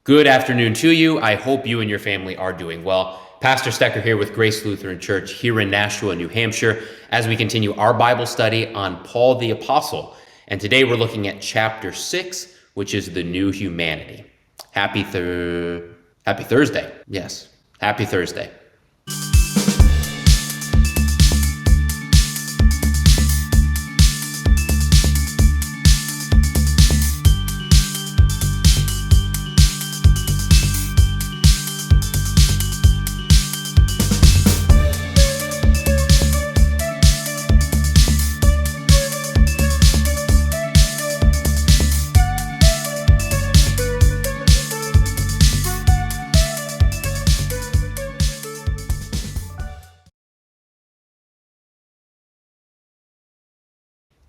Good afternoon to you. I hope you and your family are doing well. Pastor Stecker here with Grace Lutheran Church here in Nashua, New Hampshire, as we continue our Bible study on Paul the Apostle. And today we're looking at chapter 6, which is the new humanity. Happy Thursday. Yes, happy Thursday.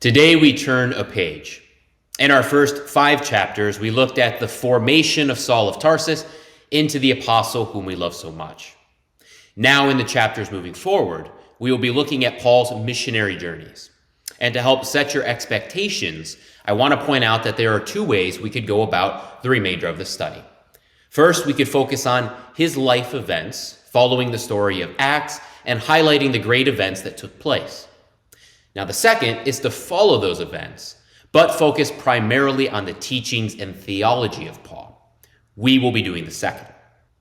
Today we turn a page. In our first 5 chapters, we looked at the formation of Saul of Tarsus into the apostle whom we love so much. Now in the chapters moving forward, we will be looking at Paul's missionary journeys. And to help set your expectations, I want to point out that there are 2 ways we could go about the remainder of the study. First, we could focus on his life events, following the story of Acts and highlighting the great events that took place. Now, the second is to follow those events, but focus primarily on the teachings and theology of Paul. We will be doing the second.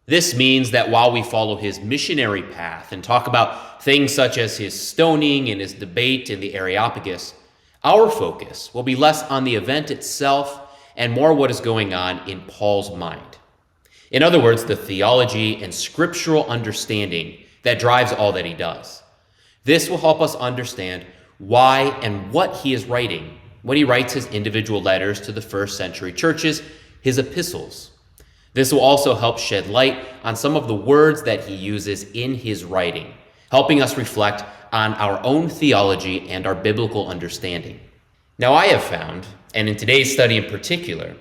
This means that while we follow his missionary path and talk about things such as his stoning and his debate in the Areopagus, our focus will be less on the event itself and more what is going on in Paul's mind. In other words, the theology and scriptural understanding that drives all that he does. This will help us understand why and what he is writing when he writes his individual letters to the first century churches, his epistles. This will also help shed light on some of the words that he uses in his writing, helping us reflect on our own theology and our biblical understanding. Now, I have found, and in today's study in particular,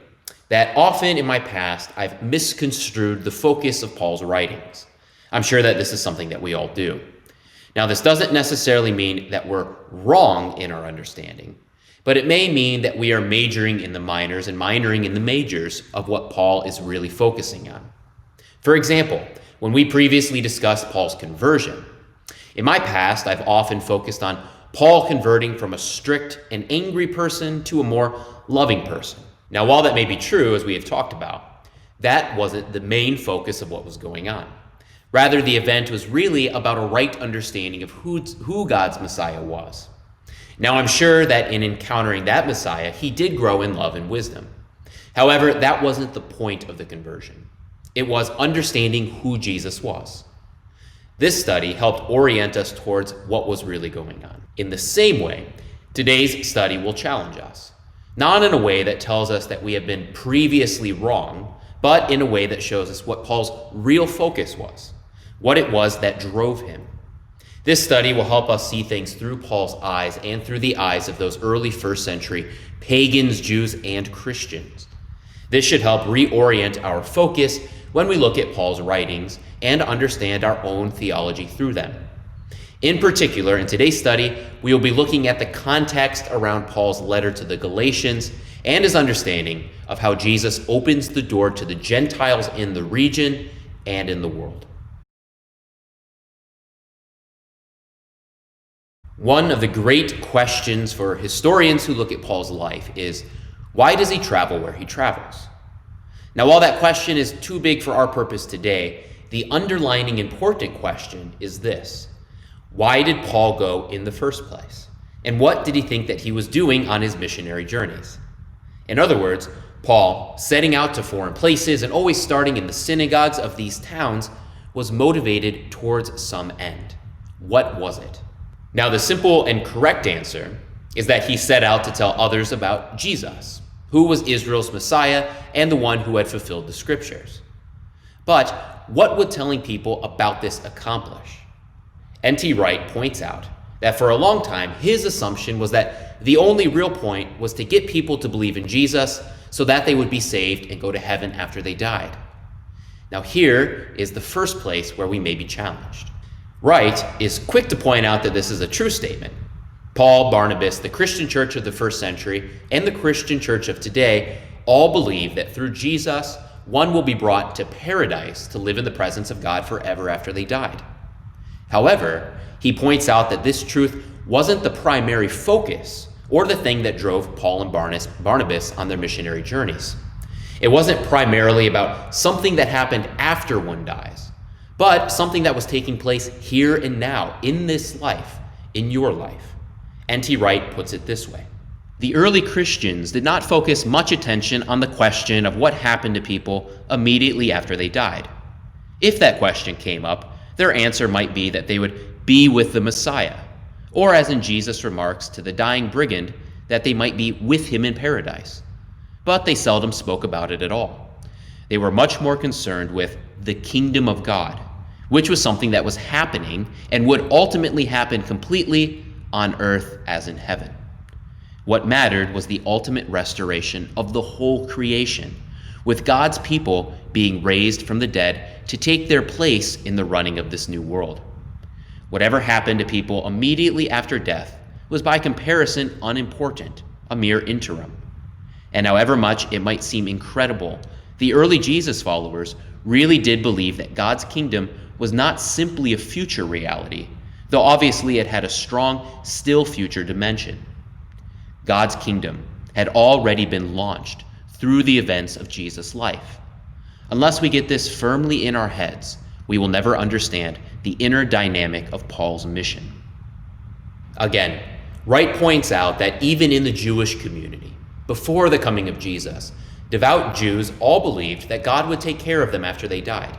that often in my past I've misconstrued the focus of Paul's writings. I'm sure that this is something that we all do. Now, this doesn't necessarily mean that we're wrong in our understanding, but it may mean that we are majoring in the minors and minoring in the majors of what Paul is really focusing on. For example, when we previously discussed Paul's conversion, in my past, I've often focused on Paul converting from a strict and angry person to a more loving person. Now, while that may be true, as we have talked about, that wasn't the main focus of what was going on. Rather, the event was really about a right understanding of who God's Messiah was. Now, I'm sure that in encountering that Messiah, he did grow in love and wisdom. However, that wasn't the point of the conversion. It was understanding who Jesus was. This study helped orient us towards what was really going on. In the same way, today's study will challenge us, not in a way that tells us that we have been previously wrong, but in a way that shows us what Paul's real focus was. What it was that drove him. This study will help us see things through Paul's eyes and through the eyes of those early first century pagans, Jews, and Christians. This should help reorient our focus when we look at Paul's writings and understand our own theology through them. In particular, in today's study, we will be looking at the context around Paul's letter to the Galatians and his understanding of how Jesus opens the door to the Gentiles in the region and in the world. One of the great questions for historians who look at Paul's life is, why does he travel where he travels? Now, while that question is too big for our purpose today, the underlying important question is this: why did Paul go in the first place? And what did he think that he was doing on his missionary journeys? In other words, Paul, setting out to foreign places and always starting in the synagogues of these towns, was motivated towards some end. What was it? Now, the simple and correct answer is that he set out to tell others about Jesus, who was Israel's Messiah and the one who had fulfilled the scriptures. But what would telling people about this accomplish? N.T. Wright points out that for a long time, his assumption was that the only real point was to get people to believe in Jesus so that they would be saved and go to heaven after they died. Now, here is the first place where we may be challenged. Wright is quick to point out that this is a true statement. Paul, Barnabas, the Christian church of the first century, and the Christian church of today all believe that through Jesus, one will be brought to paradise to live in the presence of God forever after they died. However, he points out that this truth wasn't the primary focus or the thing that drove Paul and Barnabas on their missionary journeys. It wasn't primarily about something that happened after one dies, but something that was taking place here and now, in this life, in your life. N.T. Wright puts it this way: the early Christians did not focus much attention on the question of what happened to people immediately after they died. If that question came up, their answer might be that they would be with the Messiah, or as in Jesus' remarks to the dying brigand, that they might be with him in paradise. But they seldom spoke about it at all. They were much more concerned with the kingdom of God, which was something that was happening and would ultimately happen completely on earth as in heaven. What mattered was the ultimate restoration of the whole creation, with God's people being raised from the dead to take their place in the running of this new world. Whatever happened to people immediately after death was by comparison unimportant, a mere interim. And however much it might seem incredible, the early Jesus followers really did believe that God's kingdom was not simply a future reality, though obviously it had a strong, still future dimension. God's kingdom had already been launched through the events of Jesus' life. Unless we get this firmly in our heads, we will never understand the inner dynamic of Paul's mission. Again, Wright points out that even in the Jewish community, before the coming of Jesus, devout Jews all believed that God would take care of them after they died.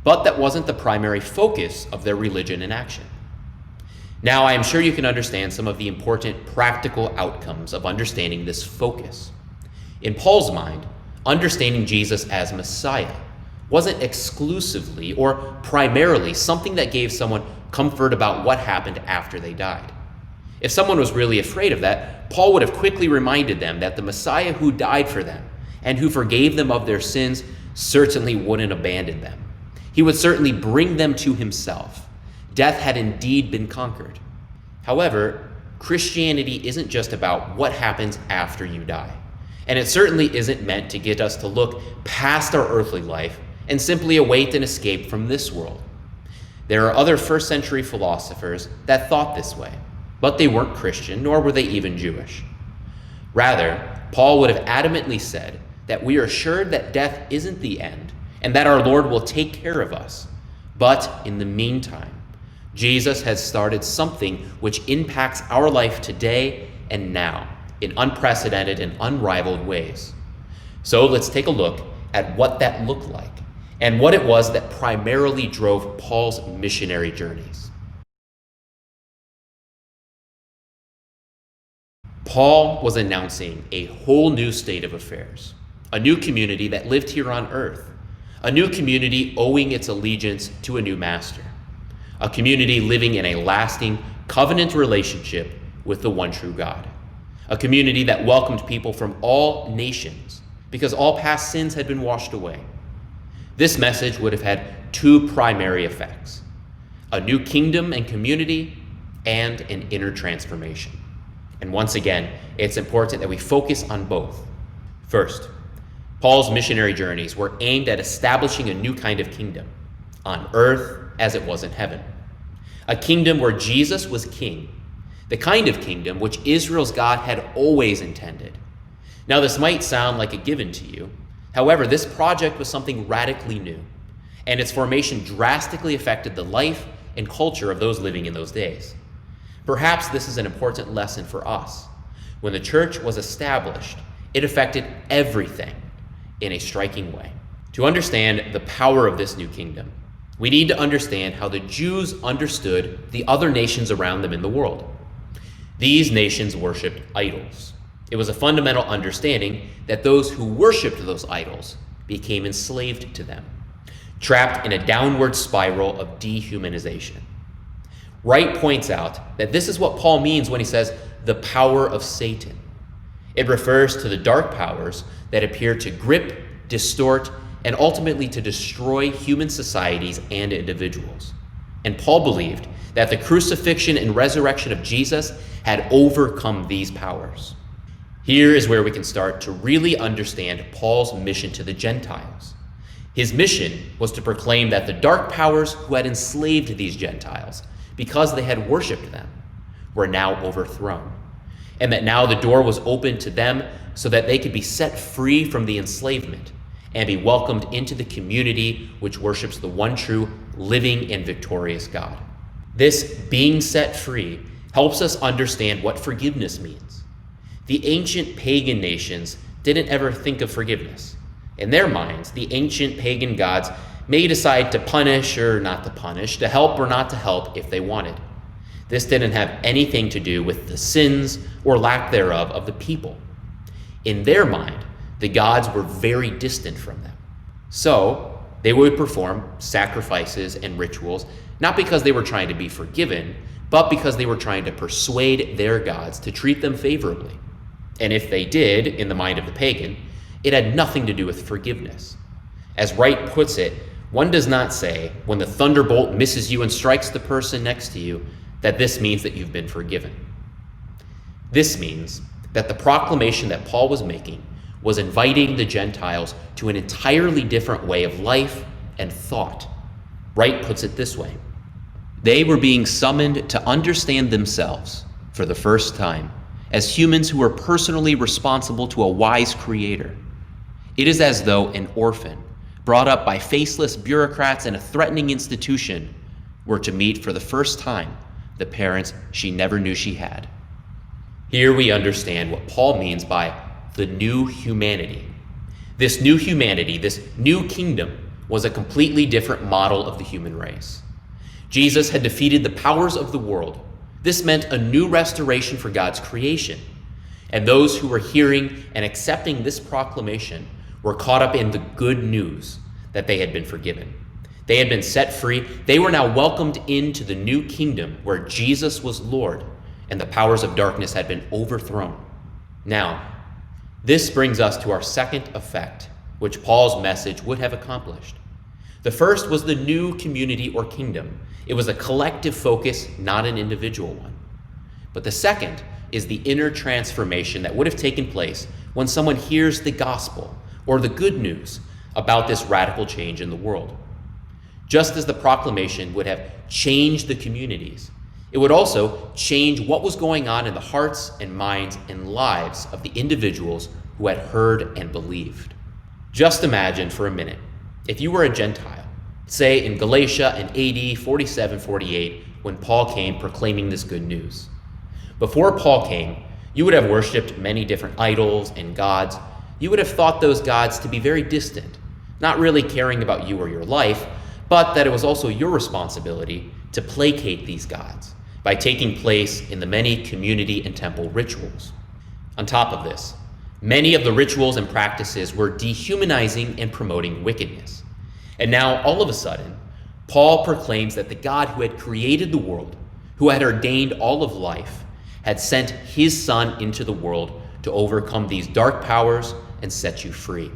But that wasn't the primary focus of their religion and action. Now, I am sure you can understand some of the important practical outcomes of understanding this focus. In Paul's mind, understanding Jesus as Messiah wasn't exclusively or primarily something that gave someone comfort about what happened after they died. If someone was really afraid of that, Paul would have quickly reminded them that the Messiah who died for them and who forgave them of their sins certainly wouldn't abandon them. He would certainly bring them to himself. Death had indeed been conquered. However, Christianity isn't just about what happens after you die. And it certainly isn't meant to get us to look past our earthly life and simply await an escape from this world. There are other first-century philosophers that thought this way, but they weren't Christian, nor were they even Jewish. Rather, Paul would have adamantly said that we are assured that death isn't the end and that our Lord will take care of us. But in the meantime, Jesus has started something which impacts our life today and now in unprecedented and unrivaled ways. So let's take a look at what that looked like and what it was that primarily drove Paul's missionary journeys. Paul was announcing a whole new state of affairs, a new community that lived here on earth, a new community owing its allegiance to a new master, a community living in a lasting covenant relationship with the one true God, a community that welcomed people from all nations because all past sins had been washed away. This message would have had two primary effects: a new kingdom and community and an inner transformation. And once again, it's important that we focus on both. First, Paul's missionary journeys were aimed at establishing a new kind of kingdom, on earth as it was in heaven. A kingdom where Jesus was king, the kind of kingdom which Israel's God had always intended. Now, this might sound like a given to you. However, this project was something radically new, and its formation drastically affected the life and culture of those living in those days. Perhaps this is an important lesson for us. When the church was established, it affected everything in a striking way. To understand the power of this new kingdom, we need to understand how the Jews understood the other nations around them in the world. These nations worshipped idols. It was a fundamental understanding that those who worshipped those idols became enslaved to them, trapped in a downward spiral of dehumanization. Wright points out that this is what Paul means when he says the power of Satan. It refers to the dark powers that appear to grip, distort, and ultimately to destroy human societies and individuals. And Paul believed that the crucifixion and resurrection of Jesus had overcome these powers. Here is where we can start to really understand Paul's mission to the Gentiles. His mission was to proclaim that the dark powers who had enslaved these Gentiles, because they had worshipped them, were now overthrown, and that now the door was open to them so that they could be set free from the enslavement and be welcomed into the community which worships the one true, living, and victorious God. This being set free helps us understand what forgiveness means. The ancient pagan nations didn't ever think of forgiveness. In their minds, the ancient pagan gods may decide to punish or not to punish, to help or not to help if they wanted. This didn't have anything to do with the sins or lack thereof of the people. In their mind, the gods were very distant from them. So they would perform sacrifices and rituals, not because they were trying to be forgiven, but because they were trying to persuade their gods to treat them favorably. And if they did, in the mind of the pagan, it had nothing to do with forgiveness. As Wright puts it, one does not say, when the thunderbolt misses you and strikes the person next to you, that this means that you've been forgiven. This means that the proclamation that Paul was making was inviting the Gentiles to an entirely different way of life and thought. Wright puts it this way: they were being summoned to understand themselves for the first time as humans who are personally responsible to a wise creator. It is as though an orphan, brought up by faceless bureaucrats in a threatening institution, were to meet for the first time the parents she never knew she had. Here we understand what Paul means by the new humanity. This new humanity, this new kingdom, was a completely different model of the human race. Jesus had defeated the powers of the world. This meant a new restoration for God's creation. And those who were hearing and accepting this proclamation were caught up in the good news that they had been forgiven. They had been set free. They were now welcomed into the new kingdom where Jesus was Lord and the powers of darkness had been overthrown. Now, this brings us to our second effect, which Paul's message would have accomplished. The first was the new community or kingdom. It was a collective focus, not an individual one. But the second is the inner transformation that would have taken place when someone hears the gospel or the good news about this radical change in the world. Just as the proclamation would have changed the communities, it would also change what was going on in the hearts and minds and lives of the individuals who had heard and believed. Just imagine for a minute, if you were a Gentile, say in Galatia in AD 47-48, when Paul came proclaiming this good news. Before Paul came, you would have worshipped many different idols and gods. You would have thought those gods to be very distant, not really caring about you or your life, but that it was also your responsibility to placate these gods by taking place in the many community and temple rituals. On top of this, many of the rituals and practices were dehumanizing and promoting wickedness. And now, all of a sudden, Paul proclaims that the God who had created the world, who had ordained all of life, had sent his Son into the world to overcome these dark powers and set you free.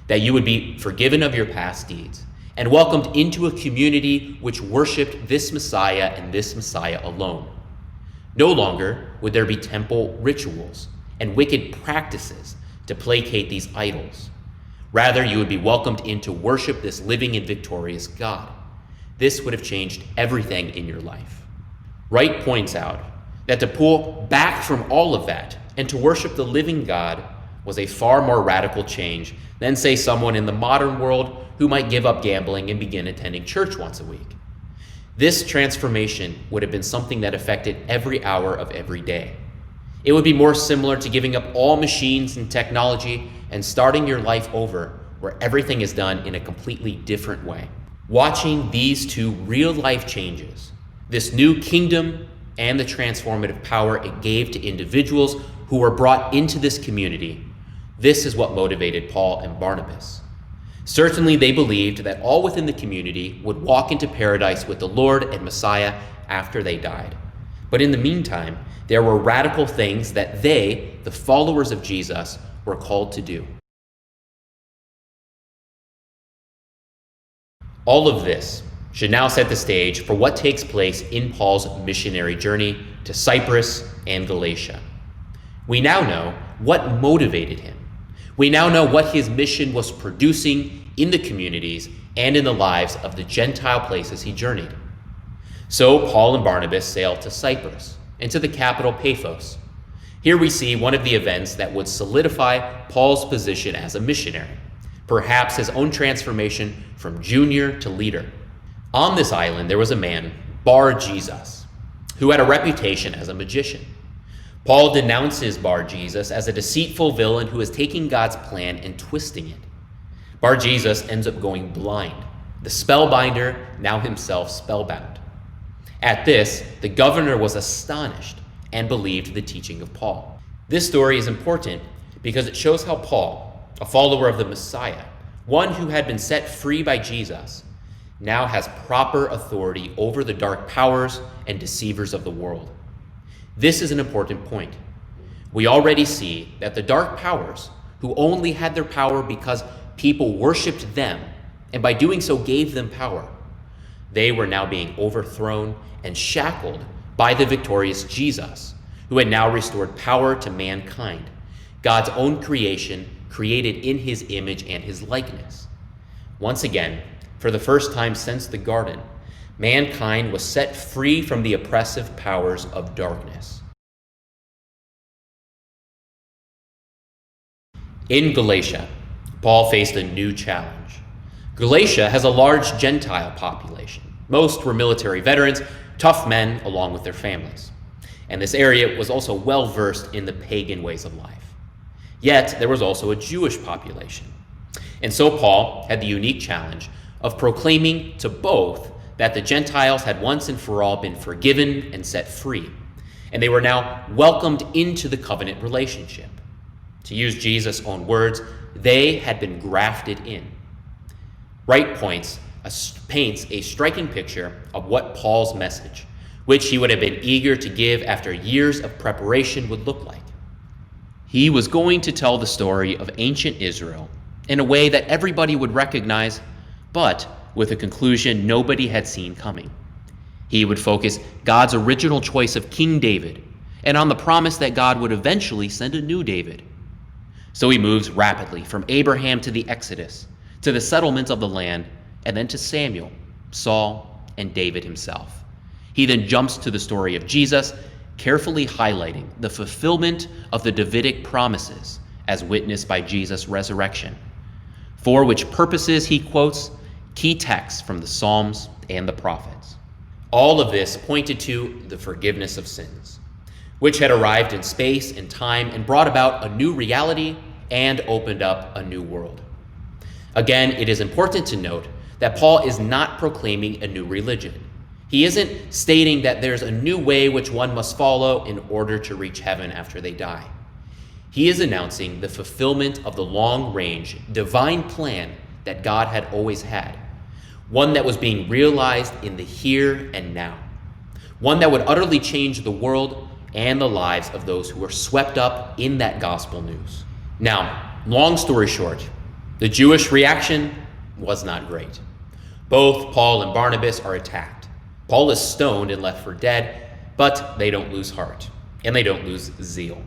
That you would be forgiven of your past deeds and welcomed into a community which worshiped this Messiah and this Messiah alone. No longer would there be temple rituals and wicked practices to placate these idols. Rather, you would be welcomed in to worship this living and victorious God. This would have changed everything in your life. Wright points out that to pull back from all of that and to worship the living God was a far more radical change than, say, someone in the modern world who might give up gambling and begin attending church once a week. This transformation would have been something that affected every hour of every day. It would be more similar to giving up all machines and technology and starting your life over where everything is done in a completely different way. Watching these two real-life changes, this new kingdom and the transformative power it gave to individuals who were brought into this community, this is what motivated Paul and Barnabas. Certainly they believed that all within the community would walk into paradise with the Lord and Messiah after they died. But in the meantime, there were radical things that they, the followers of Jesus, were called to do. All of this should now set the stage for what takes place in Paul's missionary journey to Cyprus and Galatia. We now know what motivated him. We now know what his mission was producing in the communities and in the lives of the Gentile places he journeyed. So Paul and Barnabas sailed to Cyprus and to the capital Paphos. Here we see one of the events that would solidify Paul's position as a missionary, perhaps his own transformation from junior to leader. On this island, there was a man, Bar-Jesus, who had a reputation as a magician. Paul denounces Bar-Jesus as a deceitful villain who is taking God's plan and twisting it. Bar-Jesus ends up going blind, the spellbinder now himself spellbound. At this, the governor was astonished and believed the teaching of Paul. This story is important because it shows how Paul, a follower of the Messiah, one who had been set free by Jesus, now has proper authority over the dark powers and deceivers of the world. This is an important point. We already see that the dark powers, who only had their power because people worshipped them, and by doing so gave them power, they were now being overthrown and shackled by the victorious Jesus, who had now restored power to mankind, God's own creation, created in his image and his likeness. Once again, for the first time since the garden, mankind was set free from the oppressive powers of darkness. In Galatia, Paul faced a new challenge. Galatia has a large Gentile population. Most were military veterans, tough men along with their families. And this area was also well versed in the pagan ways of life. Yet there was also a Jewish population. And so Paul had the unique challenge of proclaiming to both that the Gentiles had once and for all been forgiven and set free, and they were now welcomed into the covenant relationship. To use Jesus' own words, they had been grafted in. Wright paints a striking picture of what Paul's message, which he would have been eager to give after years of preparation, would look like. He was going to tell the story of ancient Israel in a way that everybody would recognize, but with a conclusion nobody had seen coming. He would focus God's original choice of King David and on the promise that God would eventually send a new David. So he moves rapidly from Abraham to the Exodus, to the settlement of the land, and then to Samuel, Saul, and David himself. He then jumps to the story of Jesus, carefully highlighting the fulfillment of the Davidic promises as witnessed by Jesus' resurrection, for which purposes he quotes key texts from the Psalms and the prophets. All of this pointed to the forgiveness of sins, which had arrived in space and time and brought about a new reality and opened up a new world. Again, it is important to note that Paul is not proclaiming a new religion. He isn't stating that there's a new way which one must follow in order to reach heaven after they die. He is announcing the fulfillment of the long-range divine plan that God had always had, one that was being realized in the here and now, one that would utterly change the world and the lives of those who were swept up in that gospel news. Now, long story short, the Jewish reaction was not great. Both Paul and Barnabas are attacked. Paul is stoned and left for dead, but they don't lose heart, and they don't lose zeal.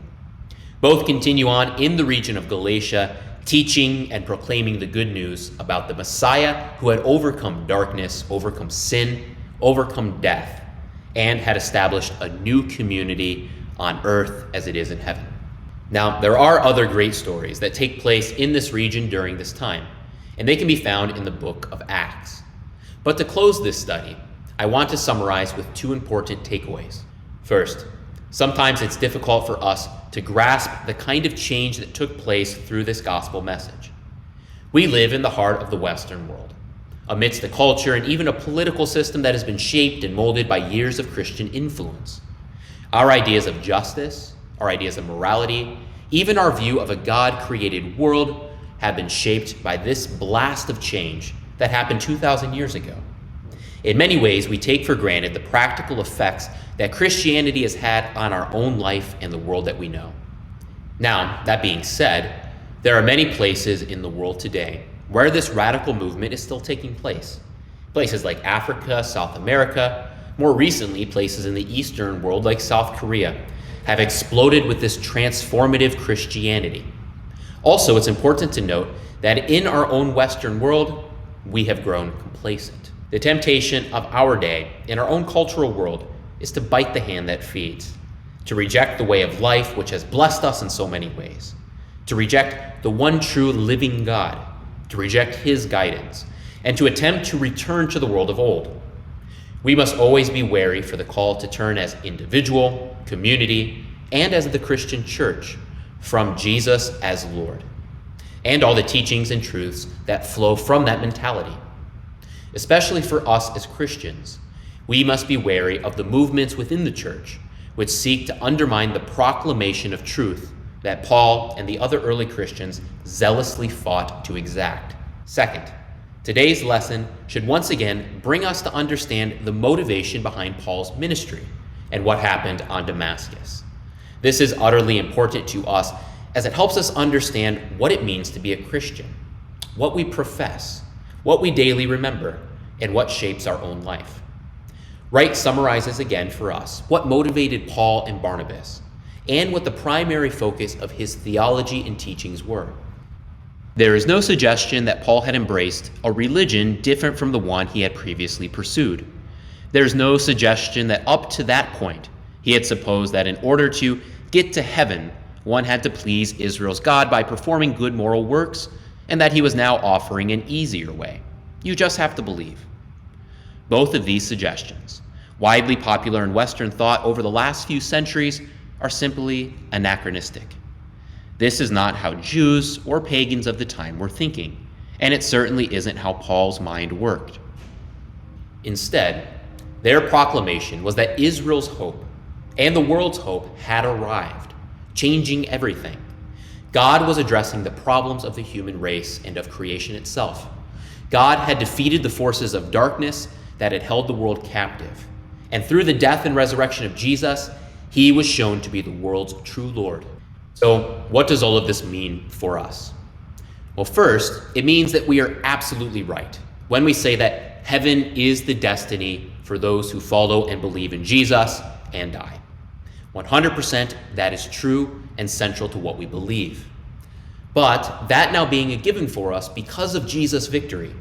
Both continue on in the region of Galatia, teaching and proclaiming the good news about the Messiah who had overcome darkness, overcome sin, overcome death, and had established a new community on earth as it is in heaven. Now, there are other great stories that take place in this region during this time, and they can be found in the book of Acts. But to close this study, I want to summarize with two important takeaways. First, sometimes it's difficult for us to grasp the kind of change that took place through this gospel message. We live in the heart of the Western world, amidst a culture and even a political system that has been shaped and molded by years of Christian influence. Our ideas of justice, our ideas of morality, even our view of a God-created world have been shaped by this blast of change that happened 2,000 years ago. In many ways, we take for granted the practical effects that Christianity has had on our own life and the world that we know. Now, that being said, there are many places in the world today where this radical movement is still taking place. Places like Africa, South America, more recently places in the Eastern world like South Korea have exploded with this transformative Christianity. Also, it's important to note that in our own Western world, we have grown complacent. The temptation of our day, in our own cultural world, is to bite the hand that feeds, to reject the way of life which has blessed us in so many ways, to reject the one true living God, to reject his guidance, and to attempt to return to the world of old. We must always be wary for the call to turn as individual, community, and as the Christian church from Jesus as Lord, and all the teachings and truths that flow from that mentality. Especially for us as Christians, we must be wary of the movements within the church which seek to undermine the proclamation of truth that Paul and the other early Christians zealously fought to exact. Second, today's lesson should once again bring us to understand the motivation behind Paul's ministry and what happened on Damascus. This is utterly important to us as it helps us understand what it means to be a Christian, what we profess, what we daily remember, and what shapes our own life. Wright summarizes again for us what motivated Paul and Barnabas and what the primary focus of his theology and teachings were. There is no suggestion that Paul had embraced a religion different from the one he had previously pursued. There is no suggestion that up to that point he had supposed that in order to get to heaven, one had to please Israel's God by performing good moral works, and that he was now offering an easier way. You just have to believe. Both of these suggestions, widely popular in Western thought over the last few centuries, are simply anachronistic. This is not how Jews or pagans of the time were thinking, and it certainly isn't how Paul's mind worked. Instead, their proclamation was that Israel's hope and the world's hope had arrived, changing everything. God was addressing the problems of the human race and of creation itself. God had defeated the forces of darkness that had held the world captive. And through the death and resurrection of Jesus, he was shown to be the world's true Lord. So what does all of this mean for us? Well, first, it means that we are absolutely right when we say that heaven is the destiny for those who follow and believe in Jesus and die. 100% that is true and central to what we believe. But that now being a given for us because of Jesus' victory,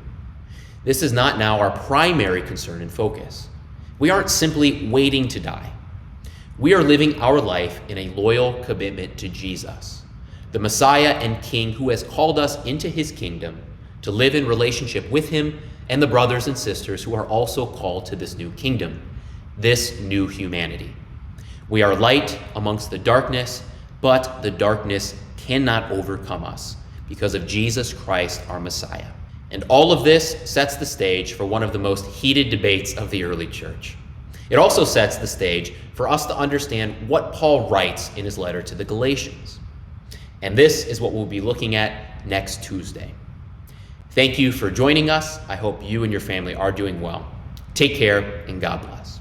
this is not now our primary concern and focus. We aren't simply waiting to die. We are living our life in a loyal commitment to Jesus, the Messiah and King who has called us into his kingdom to live in relationship with him and the brothers and sisters who are also called to this new kingdom, this new humanity. We are light amongst the darkness, but the darkness cannot overcome us because of Jesus Christ, our Messiah. And all of this sets the stage for one of the most heated debates of the early church. It also sets the stage for us to understand what Paul writes in his letter to the Galatians. And this is what we'll be looking at next Tuesday. Thank you for joining us. I hope you and your family are doing well. Take care and God bless.